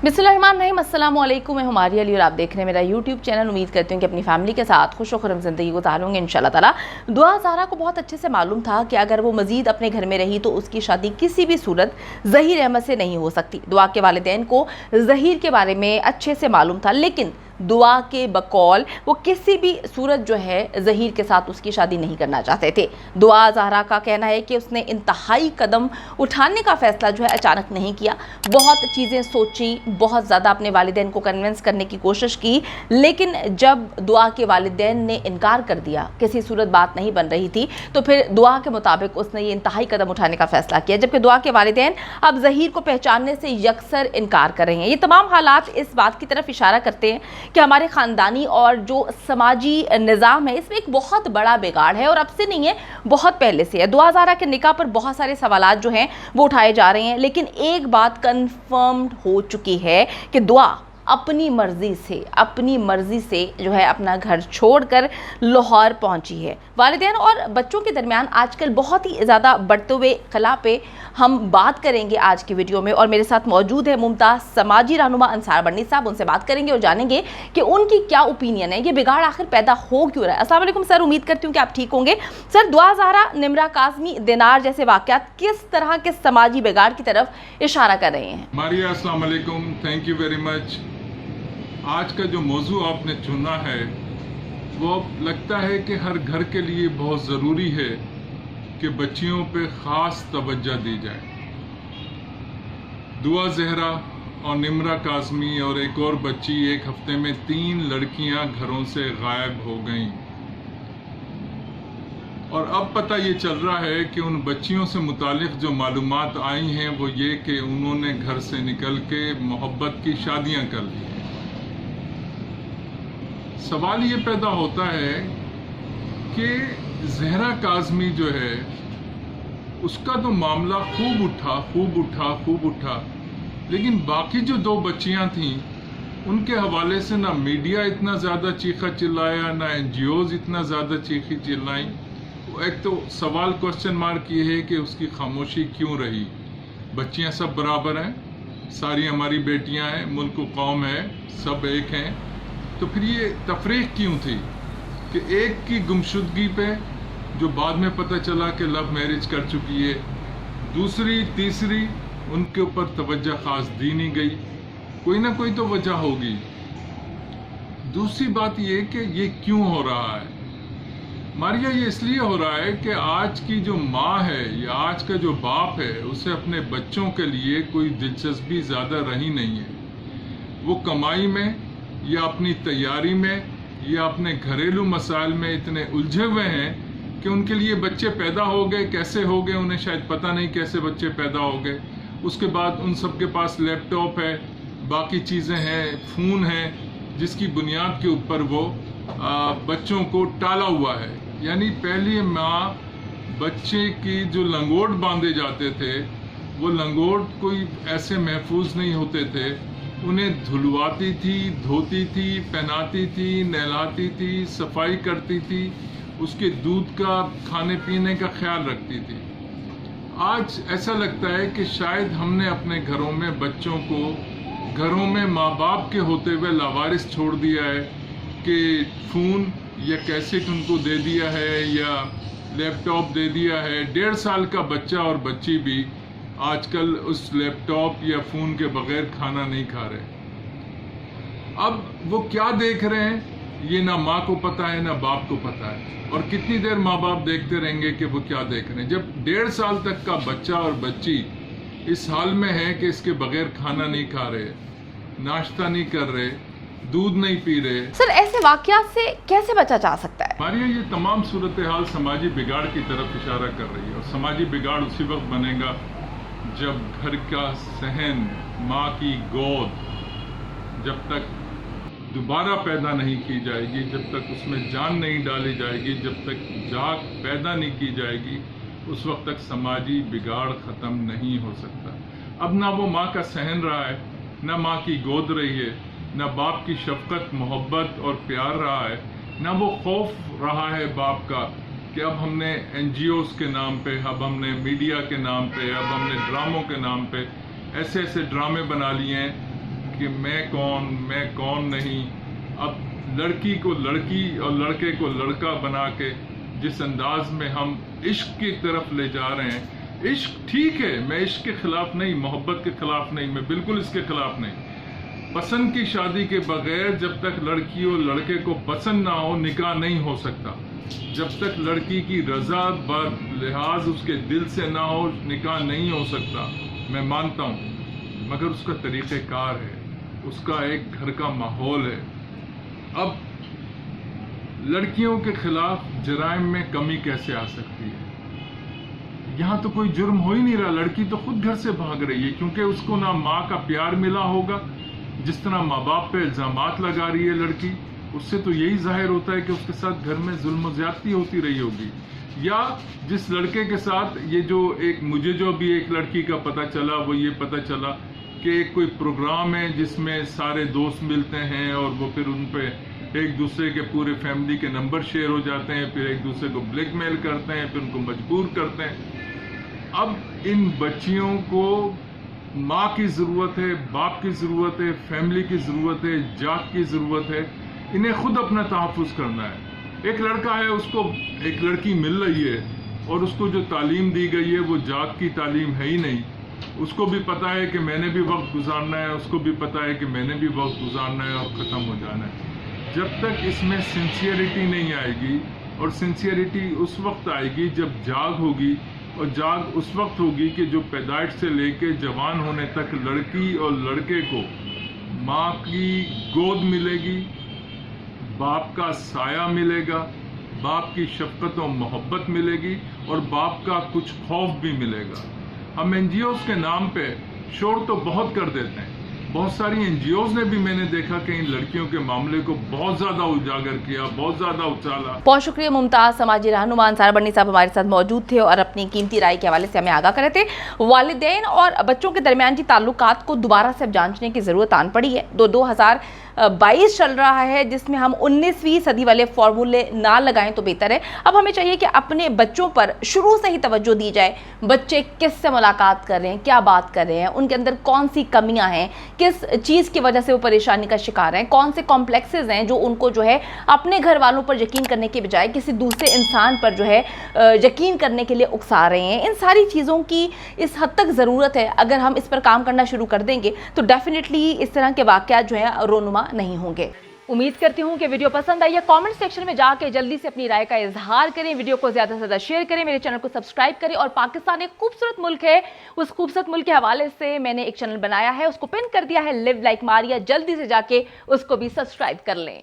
बिस्मिल्लाहिर्रहमानिर्रहीम, अस्सलाम वालेकुम। मैं हमारी अली और आप देख रहे हैं मेरा यूट्यूब चैनल। उम्मीद करती हूँ कि अपनी फैमिली के साथ खुश खुरम ज़िंदगी गुजारूंगे इंशाल्लाह ताला। दुआ ज़हरा को बहुत अच्छे से मालूम था कि अगर वो मज़ीद अपने घर में रही तो उसकी शादी किसी भी सूरत ज़हीर अहमद से नहीं हो सकती। दुआ के वालिदैन को ज़हीर के बारे में अच्छे से मालूम था, लेकिन दुआ के बकौल वो किसी भी सूरत जो है ज़हीर के साथ उसकी शादी नहीं करना चाहते थे। दुआ ज़हरा का कहना है कि उसने इंतहाई कदम उठाने का फ़ैसला जो है अचानक नहीं किया। बहुत चीज़ें सोची, बहुत ज़्यादा अपने वालिदैन को कन्विंस करने की कोशिश की, लेकिन जब दुआ के वालिदैन ने इनकार कर दिया, किसी सूरत बात नहीं बन रही थी, तो फिर दुआ के मुताबिक उसने ये इंतहाई कदम उठाने का फ़ैसला किया। जबकि दुआ के वालिदैन अब ज़हीर को पहचानने से यकसर इनकार कर रहे हैं। ये तमाम हालात इस बात की तरफ इशारा करते हैं कि हमारे ख़ानदानी और जो समाजी निज़ाम है इसमें एक बहुत बड़ा बिगाड़ है, और अब से नहीं है, बहुत पहले से है। दुआ ज़हरा के निकाह पर बहुत सारे सवालात जो हैं वो उठाए जा रहे हैं, लेकिन एक बात कन्फर्म्ड हो चुकी है कि दुआ अपनी मर्ज़ी से जो है अपना घर छोड़कर लाहौर पहुंची है। वालिदैन और बच्चों के दरमियान आजकल बहुत ही ज़्यादा बढ़ते हुए खला पे हम बात करेंगे आज की वीडियो में, और मेरे साथ मौजूद है मुमताज़ समाजी रहनुमा अंसार बर्नी साहब। उनसे बात करेंगे और जानेंगे कि उनकी क्या ओपिनियन है, ये बिगाड़ आखिर पैदा हो क्यों रहा है। अस्सलाम वालेकुम सर, उम्मीद करती हूँ कि आप ठीक होंगे। सर, दुआ ज़हरा, निमरा काज़मी, दिनार जैसे वाक़यात किस तरह के समाजी बिगाड़ की तरफ इशारा कर रहे हैं? मारिया, अस्सलाम वालेकुम, थैंक यू वेरी मच। आज का जो मौजू आपने चुना है वो लगता है कि हर घर के लिए बहुत ज़रूरी है कि बच्चियों पे ख़ास तवज्जो दी जाए। दुआ ज़हरा और निमरा काज़मी और एक और बच्ची, एक हफ्ते में 3 लड़कियां घरों से गायब हो गईं, और अब पता ये चल रहा है कि उन बच्चियों से मुतालिक जो मालूमात आई हैं वो ये कि उन्होंने घर से निकल के मोहब्बत की शादियां कर ली। सवाल ये पैदा होता है कि ज़हरा काज़मी जो है उसका तो मामला खूब उठा, लेकिन बाकी जो 2 बच्चियां थीं उनके हवाले से ना मीडिया इतना ज़्यादा चीखा चिल्लाया, ना NGOs इतना ज़्यादा चीखी चिल्लाई। एक तो सवाल, क्वेश्चन मार्क ये है कि उसकी खामोशी क्यों रही। बच्चियां सब बराबर हैं, सारी हमारी बेटियां हैं, मुल्क व कौम है, सब एक हैं, तो फिर ये तफरीक क्यों थी कि एक की गुमशुदगी पे, जो बाद में पता चला कि लव मैरिज कर चुकी है, दूसरी तीसरी उनके ऊपर तवज्जो खास दी नहीं गई। कोई ना कोई तो वजह होगी। दूसरी बात ये कि ये क्यों हो रहा है मारिया, ये इसलिए हो रहा है कि आज की जो माँ है या आज का जो बाप है उसे अपने बच्चों के लिए कोई दिलचस्पी ज़्यादा रही नहीं है। वो कमाई में या अपनी तैयारी में या अपने घरेलू मसाइल में इतने उलझे हुए हैं कि उनके लिए बच्चे पैदा हो गए, कैसे हो गए उन्हें शायद पता नहीं, कैसे बच्चे पैदा हो गए। उसके बाद उन सब के पास लैपटॉप है, बाकी चीज़ें हैं, फ़ोन है, जिसकी बुनियाद के ऊपर वो बच्चों को टाला हुआ है। यानी पहली माँ बच्चे की जो लंगोट बांधे जाते थे वो लंगोट कोई ऐसे महफूज नहीं होते थे, उन्हें धुलवाती थी, धोती थी, पहनाती थी, नहलाती थी, सफाई करती थी, उसके दूध का, खाने पीने का ख्याल रखती थी। आज ऐसा लगता है कि शायद हमने अपने घरों में बच्चों को घरों में माँ बाप के होते हुए लावारिस छोड़ दिया है कि फ़ोन या कैसेट उनको दे दिया है या लैपटॉप दे दिया है। 1.5 साल का बच्चा और बच्ची भी आजकल उस लैपटॉप या फ़ोन के बगैर खाना नहीं खा रहे। अब वो क्या देख रहे हैं ये ना माँ को पता है ना बाप को पता है, और कितनी देर माँ बाप देखते रहेंगे कि वो क्या देख रहे हैं। जब 1.5 साल तक का बच्चा और बच्ची इस हाल में है कि इसके बगैर खाना नहीं खा रहे, नाश्ता नहीं कर रहे, दूध नहीं पी रहे। सर, ऐसे वाक़यात से कैसे बचा जा सकता है? मारिया, ये तमाम सूरत हाल समाजी बिगाड़ की तरफ इशारा कर रही है, और समाजी बिगाड़ उसी वक्त बनेगा जब घर का सहन, माँ की गोद जब तक दोबारा पैदा नहीं की जाएगी, जब तक उसमें जान नहीं डाली जाएगी, जब तक जाग पैदा नहीं की जाएगी, उस वक्त तक समाजी बिगाड़ ख़त्म नहीं हो सकता। अब ना वो माँ का सहन रहा है, ना माँ की गोद रही है, ना बाप की शफकत, मोहब्बत और प्यार रहा है, ना वो खौफ रहा है बाप का कि अब हमने NGOs के नाम पे, अब हमने मीडिया के नाम पे, अब हमने ड्रामों के नाम पे ऐसे ऐसे ड्रामे बना लिए हैं کہ میں کون نہیں. اب لڑکی کو لڑکی اور لڑکے کو لڑکا بنا کے جس انداز میں ہم عشق کی طرف لے جا رہے ہیں. عشق ٹھیک ہے, میں عشق کے خلاف نہیں, محبت کے خلاف نہیں, میں بالکل اس کے خلاف نہیں. پسند کی شادی کے بغیر جب تک لڑکی اور لڑکے کو پسند نہ ہو نکاح نہیں ہو سکتا. جب تک لڑکی کی رضا لحاظ اس کے دل سے نہ ہو نکاح نہیں ہو سکتا. میں مانتا ہوں, مگر اس کا طریقہ کار ہے, اس کا ایک گھر کا ماحول ہے. اب لڑکیوں کے خلاف جرائم میں کمی کیسے آ سکتی ہے؟ یہاں تو کوئی جرم ہو ہی نہیں رہا. لڑکی تو خود گھر سے بھاگ رہی ہے کیونکہ اس کو نہ ماں کا پیار ملا ہوگا. جس طرح ماں باپ پہ الزامات لگا رہی ہے لڑکی, اس سے تو یہی ظاہر ہوتا ہے کہ اس کے ساتھ گھر میں ظلم و زیادتی ہوتی رہی ہوگی. یا جس لڑکے کے ساتھ یہ جو مجھے جو ابھی ایک لڑکی کا پتہ چلا, وہ یہ پتہ چلا کہ کوئی پروگرام ہے جس میں سارے دوست ملتے ہیں اور وہ پھر ان پہ ایک دوسرے کے پورے فیملی کے نمبر شیئر ہو جاتے ہیں, پھر ایک دوسرے کو بلیک میل کرتے ہیں, پھر ان کو مجبور کرتے ہیں. اب ان بچیوں کو ماں کی ضرورت ہے, باپ کی ضرورت ہے, فیملی کی ضرورت ہے, جات کی ضرورت ہے. انہیں خود اپنا تحفظ کرنا ہے. ایک لڑکا ہے, اس کو ایک لڑکی مل رہی ہے اور اس کو جو تعلیم دی گئی ہے وہ جات کی تعلیم ہے ہی نہیں. اس کو بھی پتا ہے کہ میں نے بھی وقت گزارنا ہے, اس کو بھی پتا ہے کہ میں نے بھی وقت گزارنا ہے اور ختم ہو جانا ہے. جب تک اس میں سنسیئرٹی نہیں آئے گی, اور سنسیئرٹی اس وقت آئے گی جب جاگ ہوگی, اور جاگ اس وقت ہوگی کہ جو پیدائش سے لے کے جوان ہونے تک لڑکی اور لڑکے کو ماں کی گود ملے گی, باپ کا سایہ ملے گا, باپ کی شفقت و محبت ملے گی, اور باپ کا کچھ خوف بھی ملے گا. ہم این جی اوز کے نام پہ شور تو بہت کر دیتے ہیں. بہت ساری این جی اوز نے بھی میں نے دیکھا کہ ان لڑکیوں کے معاملے کو بہت زیادہ اجاگر کیا, بہت زیادہ اچھالا. بہت شکریہ ممتاز سماجی رہنما انصار بڑنی صاحب ہمارے ساتھ موجود تھے اور اپنی قیمتی رائے کے حوالے سے ہمیں آگاہ کرے تھے. والدین اور بچوں کے درمیان کی تعلقات کو دوبارہ سے جانچنے کی ضرورت آن پڑی ہے. 2022 چل رہا ہے جس میں ہم 19ویں صدی والے فارمولے نہ لگائیں تو بہتر ہے. اب ہمیں چاہیے کہ اپنے بچوں پر شروع سے ہی توجہ دی جائے. بچے کس سے ملاقات کر رہے ہیں, کیا بات کر رہے ہیں, ان کے اندر کون سی کمیاں ہیں, کس چیز کی وجہ سے وہ پریشانی کا شکار ہیں, کون سے کمپلیکسز ہیں جو ان کو جو ہے اپنے گھر والوں پر یقین کرنے کے بجائے کسی دوسرے انسان پر جو ہے یقین کرنے کے لیے اکسا رہے ہیں. ان ساری چیزوں کی اس حد تک ضرورت ہے. اگر ہم اس پر کام کرنا شروع کر دیں گے تو ڈیفینیٹلی اس طرح کے واقعات جو ہیں رونما نہیں ہوں گے. امید کرتی ہوں کہ ویڈیو پسند آئی ہے. کامنٹ سیکشن میں جا کے جلدی سے اپنی رائے کا اظہار کریں, ویڈیو کو زیادہ سے زیادہ شیئر کریں, میرے چینل کو سبسکرائب کریں. اور پاکستان ایک خوبصورت ملک ہے, اس خوبصورت ملک کے حوالے سے میں نے ایک چینل بنایا ہے, اس کو پن کر دیا ہے لیو لائک ماریا. جلدی سے جا کے اس کو بھی سبسکرائب کر لیں.